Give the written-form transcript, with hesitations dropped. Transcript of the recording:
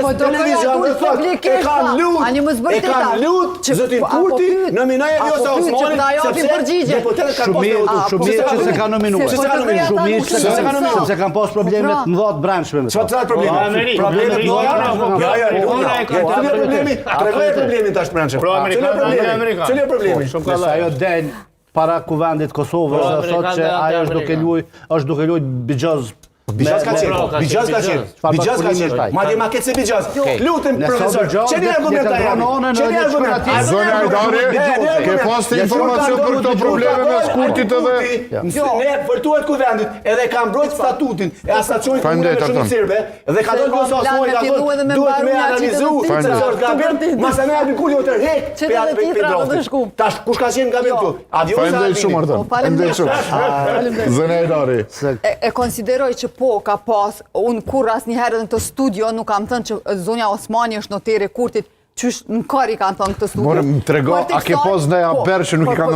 Po do e kam lut zëtin Kurti nominoj Vjosa Osmanin sepse deputetët kanë Shumë se ka nominuar. Sepse kanë pas problemet më dhatë brendshme. Çfarë problemi? Problemet tregoj problemin tash brendshëm. Cili është problemi? Nëse ajo del para kuvendit Kosovës dhe thotë që ajo është duke luajt Bixhaz. Bixhaz ka qenë. Madje ma ketë se Bixhaz. Lutem profesor, çeni argumenta janë. Çeni argumenta. Zona Hajdari, ke pas të informacion për këto probleme me Kurtit edhe? Ne vërtuat kuvendit edhe ka mbrojt statutin e asacionit komunale shumë serbe dhe ka dhënë Vjosa Osmani ka thënë duhet me analizu profesor gabim, masa ne aty kuli otër hek. Tash kush ka qenë gabim këtu? Faleminderit shumë Artan. Zona Hajdari. E konsideroj që po, ka pas, unë kur asnjëherë në të studio nuk kam thënë që zonja Osmani është noteri Kurtit, qysh në kari kanë thënë këtë studio. Morë, më trego, a ke pas në aper që nuk i kanë